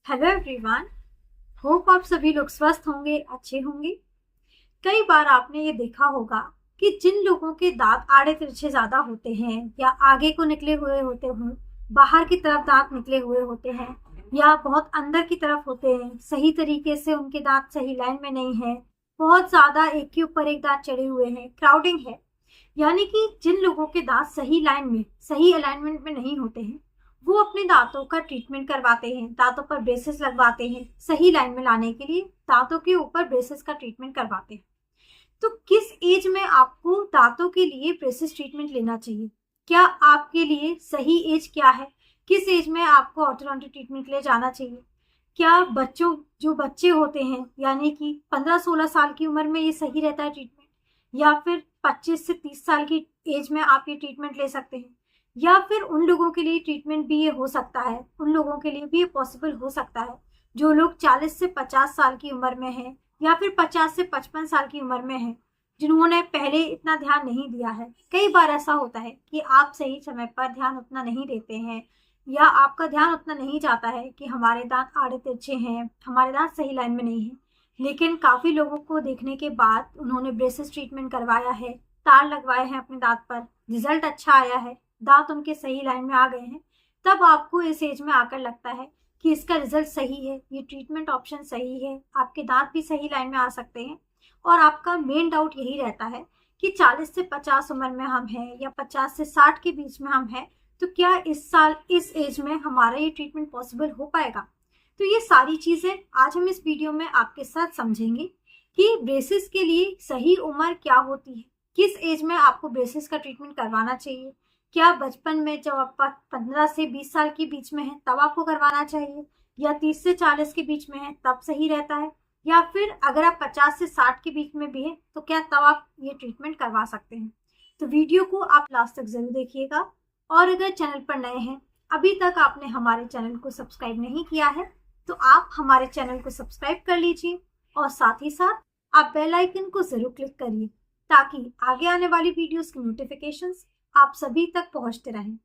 Hello everyone. Hope आप सभी लोग स्वस्थ होंगे, अच्छे होंगे। कई बार आपने ये देखा होगा कि जिन लोगों के दांत आड़े तिरछे ज्यादा होते हैं या आगे को निकले हुए होते हैं, बाहर की तरफ दांत निकले हुए होते हैं या बहुत अंदर की तरफ होते हैं, सही तरीके से उनके दांत सही लाइन में नहीं है, बहुत ज्यादा एक के ऊपर एक दांत चढ़े हुए हैं, क्राउडिंग है, यानी कि जिन लोगों के दांत सही लाइन में, सही अलाइनमेंट में नहीं होते हैं, वो अपने दांतों का ट्रीटमेंट करवाते हैं, दांतों पर ब्रेसेस लगवाते हैं, सही लाइन में लाने के लिए दांतों के ऊपर ब्रेसेस का ट्रीटमेंट करवाते हैं। तो किस एज में आपको दांतों के लिए ब्रेसेस ट्रीटमेंट लेना चाहिए? क्या आपके लिए सही एज क्या है? किस एज में आपको ऑर्थोडोंटिक ट्रीटमेंट के लिए जाना चाहिए? क्या जो बच्चे होते हैं, यानी कि 15-16 साल की उम्र में ये सही रहता है ट्रीटमेंट, या फिर 25 से 30 साल की एज में आप ये ट्रीटमेंट ले सकते हैं, या फिर उन लोगों के लिए ट्रीटमेंट भी ये हो सकता है, उन लोगों के लिए भी ये पॉसिबल हो सकता है जो लोग 40 से 50 साल की उम्र में हैं, या फिर 50 से 55 साल की उम्र में हैं, जिन्होंने पहले इतना ध्यान नहीं दिया है। कई बार ऐसा होता है कि आप सही समय पर ध्यान उतना नहीं देते हैं, या आपका ध्यान उतना नहीं जाता है कि हमारे दांत आड़े तिरछे हैं, हमारे दांत सही लाइन में नहीं है। लेकिन काफ़ी लोगों को देखने के बाद उन्होंने ब्रेसेस ट्रीटमेंट करवाया है, तार लगवाए हैं अपने दांत पर, रिजल्ट अच्छा आया है, दांत उनके सही लाइन में आ गए हैं, तब आपको इस एज में आकर लगता है कि इसका रिजल्ट सही है, ये ट्रीटमेंट ऑप्शन सही है, आपके दांत भी सही लाइन में आ सकते हैं। और आपका मेन डाउट यही रहता है कि 40 से 50 उम्र में हम हैं या 50 से 60 के बीच में हम हैं, तो क्या इस साल इस एज में हमारा ये ट्रीटमेंट पॉसिबल हो पाएगा? तो ये सारी चीज़ें आज हम इस वीडियो में आपके साथ समझेंगे कि ब्रेसेस के लिए सही उम्र क्या होती है, किस एज में आपको ब्रेसेस का ट्रीटमेंट करवाना चाहिए। क्या बचपन में जब आप 15 से 20 साल के बीच में हैं तब आपको करवाना चाहिए, या 30 से 40 के बीच में है तब सही रहता है, या फिर अगर आप 50 से 60 के बीच में भी हैं तो क्या तब आप ये ट्रीटमेंट करवा सकते हैं? तो वीडियो को आप लास्ट तक जरूर देखिएगा। और अगर चैनल पर नए हैं, अभी तक आपने हमारे चैनल को सब्सक्राइब नहीं किया है, तो आप हमारे चैनल को सब्सक्राइब कर लीजिए और साथ ही साथ आप बेल आइकन को जरूर क्लिक करिए, ताकि आगे आने वाली वीडियोस की नोटिफिकेशंस आप सभी तक पहुंचते रहें।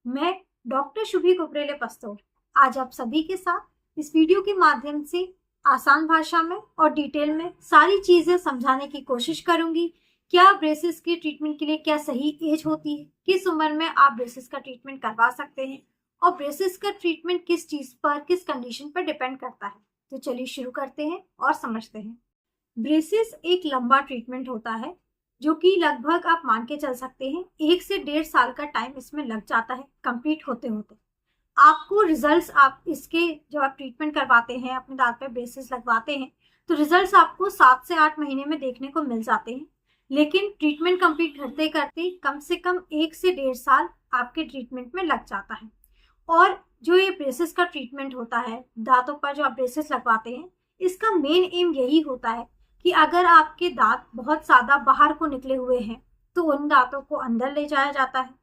मैं डॉक्टर शुभी कुपरेले पस्तोर आज आप सभी के साथ इस वीडियो के माध्यम से आसान भाषा में और डिटेल में सारी चीजें समझाने की कोशिश करूंगी। क्या ब्रेसेस के ट्रीटमेंट के लिए क्या सही एज होती है, किस उम्र में आप ब्रेसेस का ट्रीटमेंट करवा सकते हैं, और ब्रेसेस का ट्रीटमेंट किस चीज पर, किस कंडीशन पर डिपेंड करता है। तो चलिए शुरू करते हैं और समझते हैं। ब्रेसेस एक लंबा ट्रीटमेंट होता है जो कि लगभग आप मान के चल सकते हैं 1 से 1.5 साल का टाइम इसमें लग जाता है कंप्लीट होते होते। आपको रिजल्ट्स, आप इसके जब आप ट्रीटमेंट करवाते हैं, अपने दांत पे ब्रेसेस लगवाते हैं, तो रिजल्ट्स आपको 7 से 8 महीने में देखने को मिल जाते हैं। लेकिन ट्रीटमेंट कंप्लीट करते करते कम से कम 1 से 1.5 साल आपके ट्रीटमेंट में लग जाता है। और जो ये ब्रेसेस का ट्रीटमेंट होता है, दांतों पर जो आप ब्रेसेस लगवाते हैं, इसका मेन एम यही होता है कि अगर आपके दांत बहुत ज़्यादा बाहर को निकले हुए हैं तो उन दांतों को अंदर ले जाया जाता है।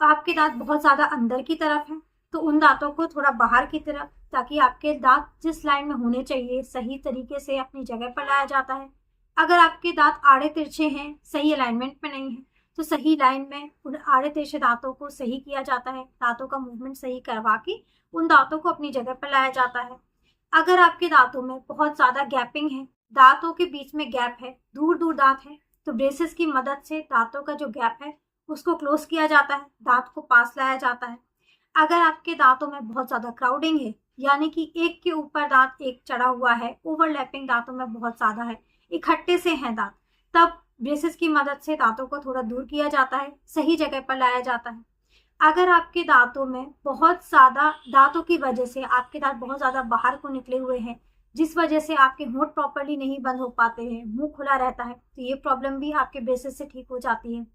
आपके दांत बहुत ज़्यादा अंदर की तरफ हैं तो उन दांतों को थोड़ा बाहर की तरफ, ताकि आपके दांत जिस लाइन में होने चाहिए सही तरीके से अपनी जगह पर लाया जाता है। अगर आपके दांत आड़े तिरछे हैं, सही अलाइनमेंट में नहीं है, तो सही लाइन में उन आड़े तिरछे दांतों को सही किया जाता है, दांतों का मूवमेंट सही करवा के उन दांतों को अपनी जगह पर लाया जाता है। अगर आपके दांतों में बहुत ज़्यादा गैपिंग है, दांतों के बीच में गैप है, दूर दूर दांत है, तो ब्रेसेस की मदद से दांतों का जो गैप है उसको क्लोज किया जाता है, दांत को पास लाया जाता है। अगर आपके दांतों में बहुत ज़्यादा क्राउडिंग है, यानी कि एक के ऊपर दांत एक चढ़ा हुआ है, ओवरलैपिंग दांतों में बहुत ज़्यादा है, इकट्ठे से हैं दांत, तब ब्रेसेस की मदद से दांतों को थोड़ा दूर किया जाता है, सही जगह पर लाया जाता है। अगर आपके दांतों में बहुत ज़्यादा, दांतों की वजह से आपके दांत बहुत ज़्यादा बाहर को निकले हुए हैं, जिस वजह से आपके होंठ प्रॉपर्ली नहीं बंद हो पाते हैं, मुंह खुला रहता है, तो ये प्रॉब्लम भी आपके ब्रेसेस से ठीक हो जाती है।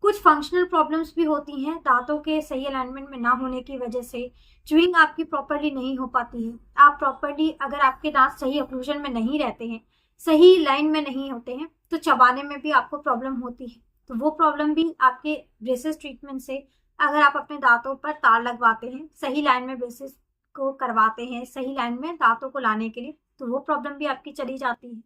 कुछ फंक्शनल प्रॉब्लम्स भी होती हैं दांतों के सही अलाइनमेंट में ना होने की वजह से, च्युइंग आपकी प्रॉपर्ली नहीं हो पाती है। आप प्रॉपर्ली, अगर आपके दांत सही ऑक्लूजन में नहीं रहते हैं, सही लाइन में नहीं होते हैं, तो चबाने में भी आपको प्रॉब्लम होती है। तो वो प्रॉब्लम भी आपके ब्रेसेस ट्रीटमेंट से, अगर आप अपने दांतों पर तार लगवाते हैं, सही लाइन में ब्रेसेस को करवाते हैं, सही लाइन में दांतों को लाने के लिए, तो वो प्रॉब्लम भी आपकी चली जाती है।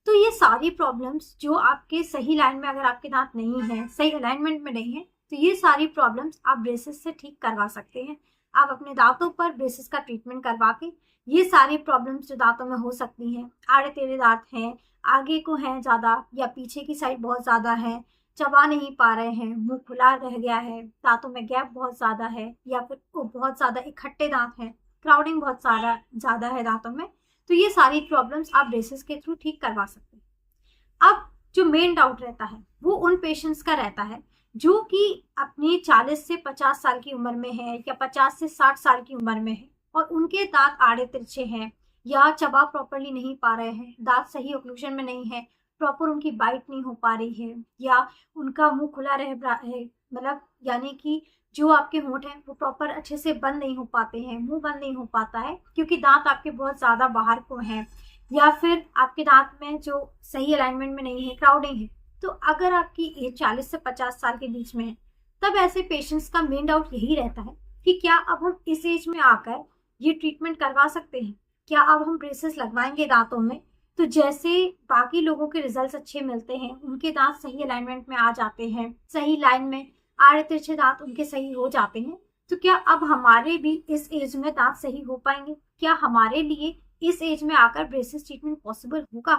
तो ये सारी प्रॉब्लम्स जो आपके सही लाइन में, अगर आपके दांत नहीं है, सही अलाइनमेंट में नहीं है, तो ये सारी प्रॉब्लम्स आप ब्रेसेस से ठीक करवा सकते हैं आप अपने दांतों पर ब्रेसेस का ट्रीटमेंट करवा के ये सारी प्रॉब्लम्स जो दांतों में हो सकती हैं, आड़े टेढ़े दांत हैं, आगे को हैं ज़्यादा या पीछे की साइड बहुत ज़्यादा है, चबा नहीं पा रहे हैं, मुंह खुला रह गया है, दांतों में गैप बहुत ज़्यादा है, या फिर वो बहुत ज़्यादा इकट्ठे दांत हैं, क्राउडिंग बहुत सारा ज़्यादा है दांतों में, तो ये सारी प्रॉब्लम्स आप ब्रेसेस के थ्रू ठीक करवा सकते हैं। अब जो मेन डाउट रहता है वो उन पेशेंट्स का रहता है जो कि अपनी 40 से 50 साल की उम्र में है या 50 से 60 साल की उम्र में है और उनके दांत आड़े तिरछे हैं या चबा प्रॉपरली नहीं पा रहे हैं, दांत सही ओक्लूजन में नहीं है, प्रॉपर उनकी बाइट नहीं हो पा रही है, या उनका मुंह खुला रह रहा है, मतलब यानी कि जो आपके होंठ हैं वो प्रॉपर अच्छे से बंद नहीं हो पाते हैं, मुंह बंद नहीं हो पाता है क्योंकि दांत आपके बहुत ज़्यादा बाहर को हैं, या फिर आपके दांत में जो सही अलाइनमेंट में नहीं है, क्राउडिंग है। तो अगर आपकी एज 40 से 50 साल के बीच में है तब ऐसे पेशेंट्स का मेन डाउट यही रहता है कि क्या अब हम इस एज में आकर ये ट्रीटमेंट करवा सकते हैं, क्या अब हम ब्रेसेस लगवाएंगे दांतों में तो जैसे बाकी लोगों के रिजल्ट्स अच्छे मिलते हैं, उनके दांत सही अलाइनमेंट में आ जाते हैं, सही लाइन में आड़े तिरछे दांत उनके सही हो जाते हैं, तो क्या अब हमारे भी इस एज में दांत सही हो पाएंगे, क्या हमारे लिए इस एज में आकर ब्रेसेस ट्रीटमेंट पॉसिबल होगा?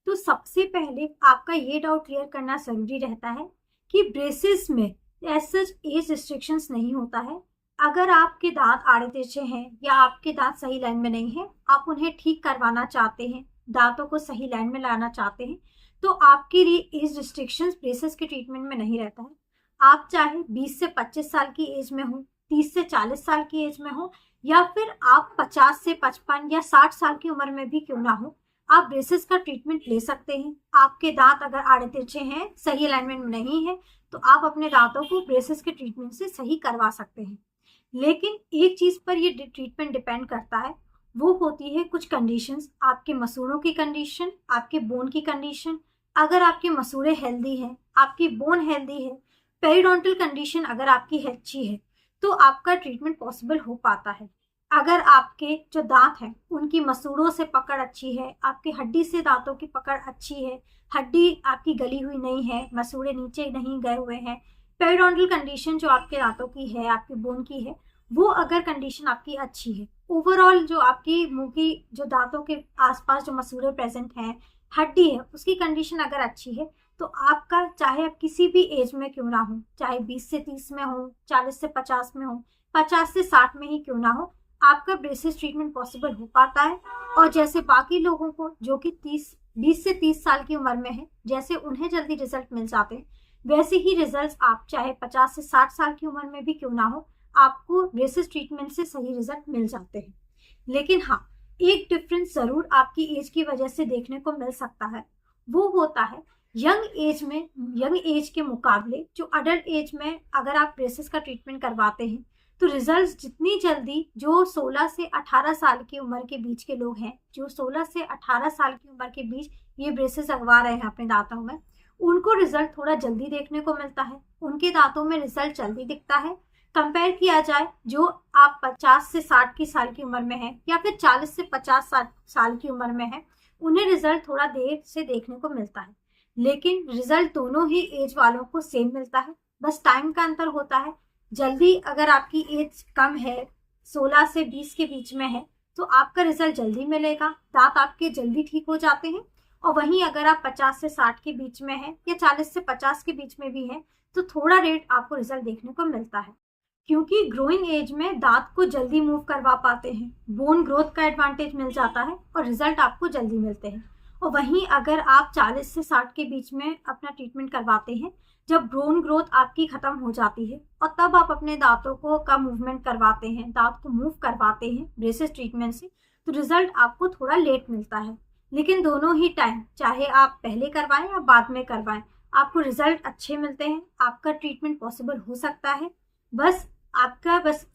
तो सबसे पहले आपका ये डाउट क्लियर करना जरूरी रहता है कि ब्रेसेस में ऐसा एज रिस्ट्रिक्शंस नहीं होता है। अगर आपके दांत आड़े तिरछे हैं या आपके दांत सही लाइन में नहीं है, आप उन्हें ठीक करवाना चाहते हैं, दांतों को सही लाइन में लाना चाहते हैं, तो आपके लिए एज रिस्ट्रिक्शंस ब्रेसेस के ट्रीटमेंट में नहीं रहता है। आप चाहे 20 से 25 साल की एज में हो, 30 से 40 साल की एज में हो, या फिर आप 50 से 55 या 60 साल की उम्र में भी क्यों ना हो, आप ब्रेसेस का ट्रीटमेंट ले सकते हैं। आपके दांत अगर आड़े तिरछे हैं, सही अलाइनमेंट में नहीं है, तो आप अपने दांतों को ब्रेसेस के ट्रीटमेंट से सही करवा सकते हैं। लेकिन एक चीज पर ये ट्रीटमेंट डिपेंड करता है, वो होती है कुछ कंडीशंस, आपके मसूड़ों की कंडीशन, आपके बोन की कंडीशन। अगर आपके मसूड़े हेल्दी हैं, आपकी बोन हेल्दी है, पेरिडोंटल कंडीशन अगर आपकी अच्छी है, तो आपका ट्रीटमेंट पॉसिबल हो पाता है। अगर आपके जो दांत हैं उनकी मसूड़ों से पकड़ अच्छी है, आपकी हड्डी से दांतों की पकड़ अच्छी है, हड्डी आपकी गली हुई नहीं है, मसूड़े नीचे नहीं गए हुए हैं, पेरिडोंटल कंडीशन जो आपके दांतों की है, आपके बोन की है, वो अगर कंडीशन आपकी अच्छी है, ओवरऑल जो आपकी मुंह की जो दांतों के आसपास जो मसूड़े प्रेजेंट हैं, हड्डी है, उसकी कंडीशन अगर अच्छी है, तो आपका चाहे आप किसी भी एज में क्यों ना हो, चाहे 20 से 30 में हो, 40 से 50 में हो, 50 से 60 में ही क्यों ना हो, आपका ब्रेसेस ट्रीटमेंट पॉसिबल हो पाता है। और जैसे बाकी लोगों को जो कि 20 से 30 साल की उम्र में है, जैसे उन्हें जल्दी रिजल्ट मिल जाते हैं, वैसे ही रिजल्ट्स आप चाहे 50 से 60 साल की उम्र में भी क्यों ना हो, आपको ब्रेसेस ट्रीटमेंट से सही रिजल्ट मिल जाते हैं। लेकिन हाँ, एक डिफरेंस जरूर आपकी एज की वजह से देखने को मिल सकता है, वो होता है यंग एज के मुकाबले जो अडल्ट एज में अगर आप ब्रेसेस का ट्रीटमेंट करवाते हैं तो रिजल्ट्स जितनी जल्दी जो 16 से 18 साल की उम्र के बीच के लोग हैं, जो 16 से 18 साल की उम्र के बीच ये ब्रेसेस लगवा रहे हैं अपने दांतों में, उनको रिजल्ट थोड़ा जल्दी देखने को मिलता है, उनके दांतों में रिजल्ट जल्दी दिखता है। कंपेयर किया जाए जो आप 50 से 60 की साल की उम्र में है या फिर 40 से 50 साल की उम्र में है, उन्हें रिजल्ट थोड़ा देर से देखने को मिलता है। लेकिन रिजल्ट दोनों ही एज वालों को सेम मिलता है, बस टाइम का अंतर होता है। जल्दी अगर आपकी एज कम है, 16 से 20 के बीच में है, तो आपका रिजल्ट जल्दी मिलेगा, दांत आपके जल्दी ठीक हो जाते हैं। और वहीं अगर आप 50 से 60 के बीच में है या 40 से 50 के बीच में भी है, तो थोड़ा लेट आपको रिजल्ट देखने को मिलता है, क्योंकि ग्रोइंग एज में दांत को जल्दी मूव करवा पाते हैं, बोन ग्रोथ का एडवांटेज मिल जाता है और रिजल्ट आपको जल्दी मिलते हैं। और वहीं अगर आप 40 से 60 के बीच में अपना ट्रीटमेंट करवाते हैं, जब बोन ग्रोथ आपकी खत्म हो जाती है और तब आप अपने दांतों को का मूवमेंट करवाते हैं, दांत को मूव करवाते हैं ब्रेसेस ट्रीटमेंट से, तो रिजल्ट आपको थोड़ा लेट मिलता है। लेकिन दोनों ही टाइम, चाहे आप पहले करवाएं या बाद में करवाएं, आपको रिजल्ट अच्छे मिलते हैं, आपका ट्रीटमेंट पॉसिबल हो सकता है। बस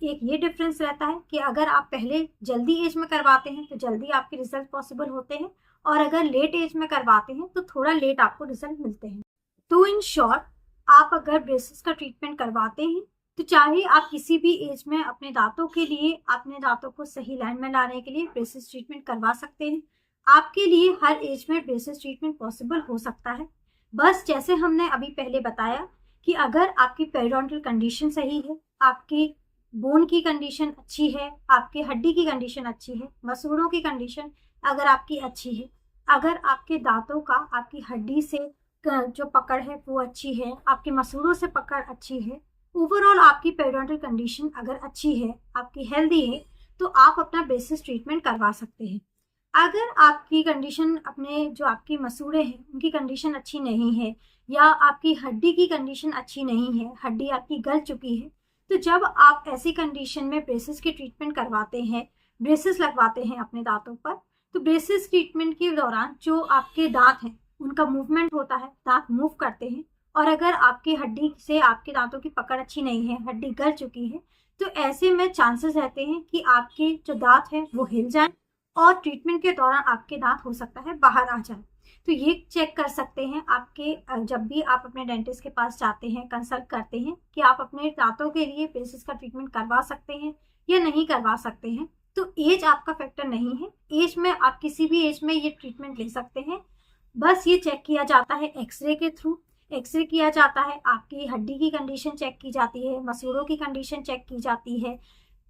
एक ये डिफरेंस रहता है कि अगर आप पहले जल्दी एज में करवाते हैं तो जल्दी आपके रिजल्ट पॉसिबल होते हैं, और अगर लेट एज में करवाते हैं तो थोड़ा लेट आपको रिजल्ट मिलते हैं। तो इन शॉर्ट, आप अगर ब्रेसेस का ट्रीटमेंट करवाते हैं तो चाहे आप किसी भी एज में अपने दांतों के लिए, अपने दांतों को सही लाइन में लाने के लिए ब्रेसेस ट्रीटमेंट करवा सकते हैं। आपके लिए हर एज में ब्रेसेस ट्रीटमेंट पॉसिबल हो सकता है। बस जैसे हमने अभी पहले बताया कि अगर आपकी पेरिडोंटल कंडीशन सही है, आपकी बोन की कंडीशन अच्छी है, आपकी हड्डी की कंडीशन अच्छी है, मसूड़ों की कंडीशन अगर आपकी अच्छी है, अगर आपके दांतों का आपकी हड्डी से जो पकड़ है वो अच्छी है, आपकी मसूड़ों से पकड़ अच्छी है, ओवरऑल आपकी पेरियोडोंटल कंडीशन अगर अच्छी है, आपकी हेल्दी है, तो आप अपना ब्रेसेस ट्रीटमेंट करवा सकते हैं। अगर आपकी कंडीशन अपने जो आपकी मसूड़े हैं उनकी कंडीशन अच्छी नहीं है, या आपकी हड्डी की कंडीशन अच्छी नहीं है, हड्डी आपकी गल चुकी है, तो जब आप ऐसी कंडीशन में ब्रेसेस की ट्रीटमेंट करवाते हैं, ब्रेसेस लगवाते हैं अपने दांतों पर, तो ब्रेसेस ट्रीटमेंट के दौरान जो आपके दांत हैं उनका मूवमेंट होता है, दांत मूव करते हैं, और अगर आपकी हड्डी से आपके दांतों की पकड़ अच्छी नहीं है, हड्डी गल चुकी है, तो ऐसे में चांसेस रहते हैं कि आपके जो दांत हैं वो हिल जाएं और ट्रीटमेंट के दौरान आपके दांत हो सकता है बाहर आ जाए। तो ये चेक कर सकते हैं आपके जब भी आप अपने डेंटिस्ट के पास जाते हैं, कंसल्ट करते हैं कि आप अपने दांतों के लिए ब्रेसेस का ट्रीटमेंट करवा सकते हैं या नहीं करवा सकते हैं। तो एज आपका फैक्टर नहीं है, एज में आप किसी भी एज में ये ट्रीटमेंट ले सकते हैं। बस ये चेक किया जाता है एक्सरे के थ्रू, एक्सरे किया जाता है, आपकी हड्डी की कंडीशन चेक की जाती है, मसूड़ों की कंडीशन चेक की जाती है,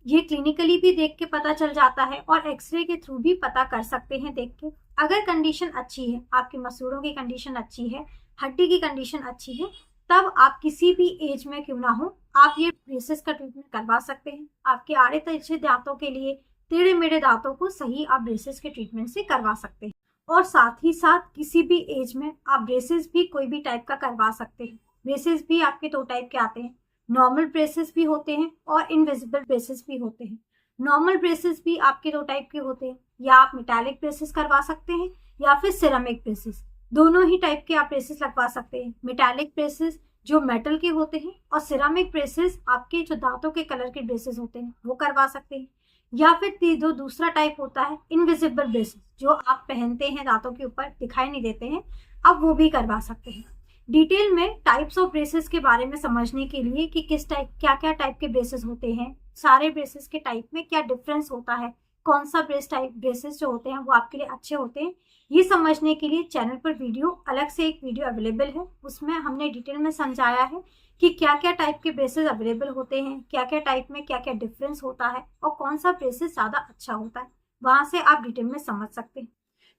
ये क्लिनिकली भी देख के पता चल जाता है और एक्सरे के थ्रू भी पता कर सकते हैं देख के। अगर कंडीशन अच्छी है, आपके मसूड़ों की कंडीशन अच्छी है, हड्डी की कंडीशन अच्छी है, तब आप किसी भी एज में क्यों ना हो, आप ये ब्रेसेस का ट्रीटमेंट करवा सकते हैं। आपके आड़े तिरछे दांतों के लिए, टेढ़े मेढ़े दांतों को सही आप ब्रेसेस के ट्रीटमेंट से करवा सकते हैं। और साथ ही साथ किसी भी एज में आप ब्रेसेस भी कोई भी टाइप का करवा सकते हैं। ब्रेसेस भी आपके 2 टाइप के आते हैं, नॉर्मल ब्रेसेस भी होते हैं और इनविजिबल ब्रेसेस भी होते हैं। नॉर्मल ब्रेसेस भी आपके 2 टाइप के होते हैं, या आप मेटालिक ब्रेसेस करवा सकते हैं या फिर सिरेमिक ब्रेसेस, दोनों ही टाइप के आप ब्रेसेस लगवा सकते हैं। मेटालिक ब्रेसेस जो मेटल के होते हैं और सिरेमिक ब्रेसेस आपके जो दांतों के कलर के ब्रेसेस होते हैं वो करवा सकते हैं। या फिर जो दूसरा टाइप होता है इनविजिबल ब्रेसेस, जो आप पहनते हैं दांतों के ऊपर, दिखाई नहीं देते हैं, अब वो भी करवा सकते हैं। डिटेल में टाइप्स ऑफ ब्रेसेस के बारे में समझने के लिए कि किस टाइप, क्या क्या टाइप के ब्रेसेस होते हैं, सारे ब्रेसेस के टाइप में क्या डिफरेंस होता है, कौन सा ब्रेसेस जो होते हैं वो आपके लिए अच्छे होते हैं, ये समझने के लिए चैनल पर वीडियो अलग से एक वीडियो अवेलेबल है। उसमें हमने डिटेल में समझाया है कि क्या क्या टाइप के ब्रेसेस अवेलेबल होते हैं, क्या क्या टाइप में क्या क्या डिफरेंस होता है और कौन सा ब्रेसेस ज़्यादा अच्छा होता है, वहाँ से आप डिटेल में समझ सकते हैं।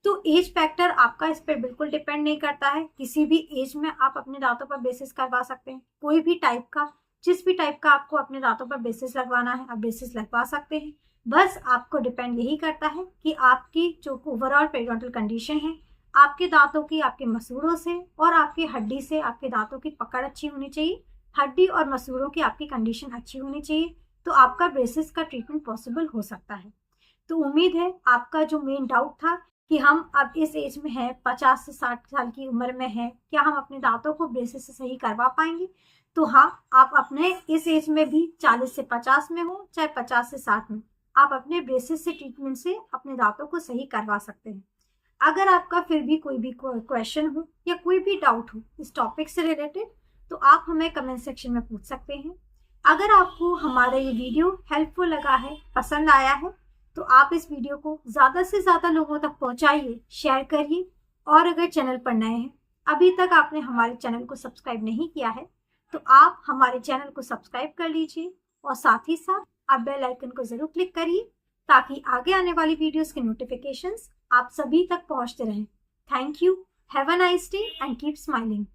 तो एज फैक्टर आपका इस पर बिल्कुल डिपेंड नहीं करता है, किसी भी एज में आप अपने दांतों पर ब्रेसेस करवा सकते हैं। कोई भी टाइप का, जिस भी टाइप का आपको अपने दांतों पर ब्रेसेस लगवाना है, आप ब्रेसेस लगवा सकते हैं। बस आपको डिपेंड यही करता है कि आपकी जो ओवरऑल पेरियोडोंटल कंडीशन है, आपके दांतों की, आपके मसूड़ों से और आपकी हड्डी से आपके दांतों की पकड़ अच्छी होनी चाहिए, हड्डी और मसूड़ों की आपकी कंडीशन अच्छी होनी चाहिए, तो आपका ब्रेसेस का ट्रीटमेंट पॉसिबल हो सकता है। तो उम्मीद है आपका जो मेन डाउट था कि हम अब इस एज में हैं, 50 से 60 साल की उम्र में हैं, क्या हम अपने दांतों को ब्रेसेस से सही करवा पाएंगे, तो हाँ, आप अपने इस एज में भी 40 से 50 में हो चाहे 50 से 60 में, आप अपने ब्रेसेस से ट्रीटमेंट से अपने दांतों को सही करवा सकते हैं। अगर आपका फिर भी कोई भी क्वेश्चन हो या कोई भी डाउट हो इस टॉपिक से रिलेटेड, तो आप हमें कमेंट सेक्शन में पूछ सकते हैं। अगर आपको हमारा ये वीडियो हेल्पफुल लगा है, पसंद आया है, तो आप इस वीडियो को ज़्यादा से ज़्यादा लोगों तक पहुंचाइए, शेयर करिए। और अगर चैनल पर नए हैं, अभी तक आपने हमारे चैनल को सब्सक्राइब नहीं किया है, तो आप हमारे चैनल को सब्सक्राइब कर लीजिए और साथ ही साथ आप बेल आइकन को ज़रूर क्लिक करिए, ताकि आगे आने वाली वीडियोस के नोटिफिकेशंस आप सभी तक पहुंचते रहें। Thank you, have a nice day and keep smiling.